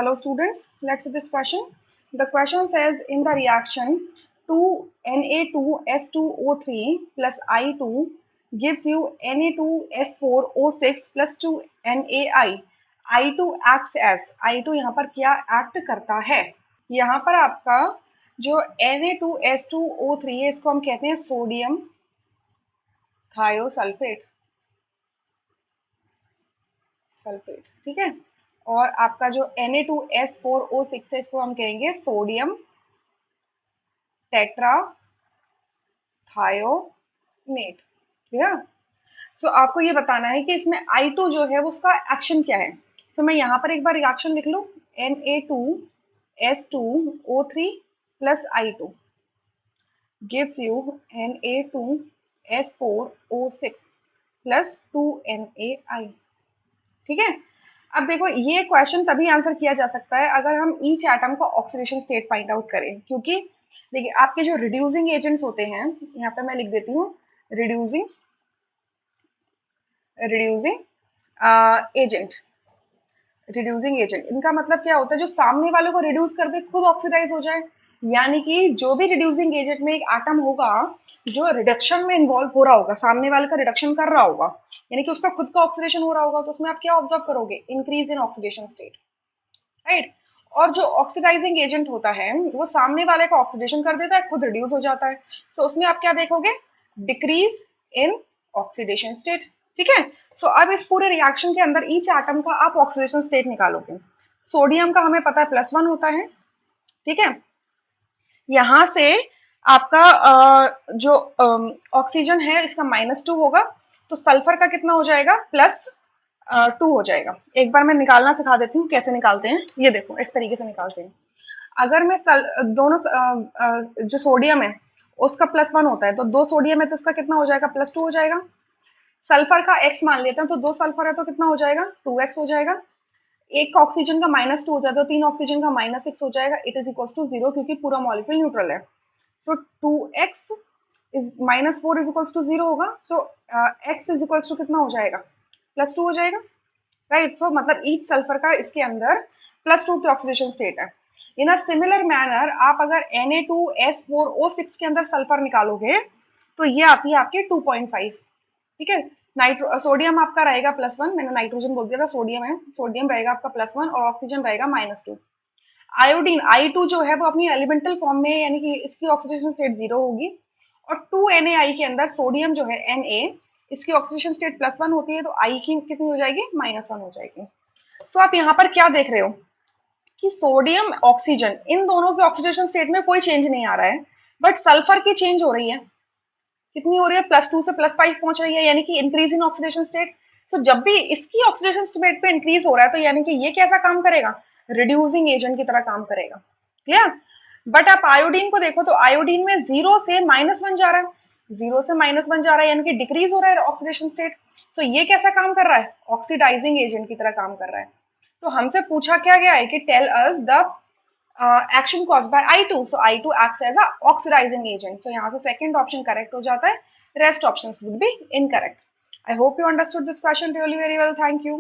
Hello students, let's see this question. The question says in the reaction 2Na2S2O3 plus I2 gives you Na2S4O6 plus 2NaI. I2 acts as, I2 यहाँ पर क्या act करता है? यहाँ पर आपका जो Na2S2O3 है इसको हम कहते हैं सोडियम थायोसल्फेट, सल्फेट, ठीक है। और आपका जो Na2S4O6 है इसको हम कहेंगे सोडियम टेट्रा थायोनेट, ठीक है। सो आपको ये बताना है कि इसमें I2 जो है वो उसका एक्शन क्या है। सो मैं यहाँ पर एक बार रिएक्शन लिख लूँ, Na2S2O3 plus I2 gives you Na2S4O6 plus 2NaI, ठीक है। अब देखो ये क्वेश्चन तभी आंसर किया जा सकता है अगर हम ईच एटम का ऑक्सीडेशन स्टेट फाइंड आउट करें, क्योंकि देखिए आपके जो रिड्यूसिंग एजेंट्स होते हैं, यहाँ पे मैं लिख देती हूँ reducing reducing agent, reducing agent इनका मतलब क्या होता है, जो सामने वाले को रिड्यूस कर दे खुद ऑक्सीडाइज हो जाए। यानी कि जो भी रिड्यूसिंग एजेंट में एक एटम होगा जो रिडक्शन में इन्वॉल्व हो रहा होगा, सामने वाले का रिडक्शन कर रहा होगा, यानी कि उसका खुद का ऑक्सीडेशन हो रहा होगा, तो उसमें आप क्या ऑब्जर्व करोगे, increase in oxidation state, right. और जो ऑक्सीडाइजिंग एजेंट होता है वो सामने वाले का ऑक्सीडेशन कर देता है, खुद रिड्यूस हो जाता है। सो उसमें आप क्या देखोगे, डिक्रीज इन ऑक्सीडेशन स्टेट, ठीक है। सो अब इस पूरे रिएक्शन के अंदर ईच एटम का आप ऑक्सीडेशन स्टेट निकालोगे। सोडियम का हमें पता है +1 होता है, ठीक है। यहां से आपका जो ऑक्सीजन है इसका -2 होगा, तो सल्फर का कितना हो जाएगा, +2 हो जाएगा। एक बार मैं निकालना सिखा देती हूँ कैसे निकालते हैं, ये देखो इस तरीके से निकालते हैं। अगर मैं दोनों जो सोडियम है उसका +1 होता है, तो 2 सोडियम है तो इसका कितना हो जाएगा, +2 हो जाएगा। सल्फर का x मान लेते हैं, तो 2 सल्फर है तो कितना हो जाएगा, 2x हो जाएगा। एक ऑक्सीजन का -2 हो जाता है तो 3 ऑक्सीजन का -6 हो जाएगा। इट इज इक्वल टू 0 क्योंकि पूरा मॉलिक्यूल न्यूट्रल है। So 2x is -4 is equal to 0 होगा। So x is equal to कितना हो जाएगा, +2 हो जाएगा, राइट। सो मतलब ईच सल्फर का इसके अंदर +2 की ऑक्सीडेशन स्टेट है। इन अ सिमिलर मैनर आप अगर Na2S4O6 के अंदर सल्फर निकालोगे तो ये आती है आपके 2.5, ठीक है। सोडियम आपका रहेगा +1, मैंने नाइट्रोजन बोल दिया था, सोडियम है, सोडियम रहेगा आपका +1 और ऑक्सीजन रहेगा -2। आयोडीन I2 जो है वो अपनी एलिमेंटल फॉर्म में, यानी कि इसकी ऑक्सीडेशन स्टेट 0 होगी। और 2NaI के अंदर सोडियम जो है Na, इसकी ऑक्सीडेशन स्टेट +1 होती है, तो I की कितनी हो जाएगी, -1 हो जाएगी। सो आप यहाँ पर क्या देख रहे हो कि सोडियम ऑक्सीजन इन दोनों की ऑक्सीडेशन स्टेट में कोई चेंज नहीं आ रहा है, बट सल्फर की चेंज हो रही है। कितनी हो रही है, +2 से +5 पहुंच रही है, यानी कि इंक्रीज इन ऑक्सीडेशन स्टेट। सो जब भी इसकी ऑक्सीडेशन स्टेट पे इंक्रीज हो रहा है तो यानी कि ये कैसा काम करेगा, रिड्यूसिंग एजेंट की तरह काम करेगा, क्लियर। बट आप आयोडीन को देखो तो आयोडीन में 0 से -1 जा रहा है, 0 से -1 जा रहा है, यानी कि डिक्रीज हो रहा है ऑक्सीडेशन स्टेट। सो ये कैसा काम कर रहा है, ऑक्सीडाइजिंग एजेंट की तरह काम कर रहा है। तो हमसे पूछा क्या गया है कि tell us the action caused by I2. So I2 acts as a oxidizing agent. So यहाँ से second option correct हो जाता है, rest options would be incorrect. I hope you understood this question really very well. Thank you.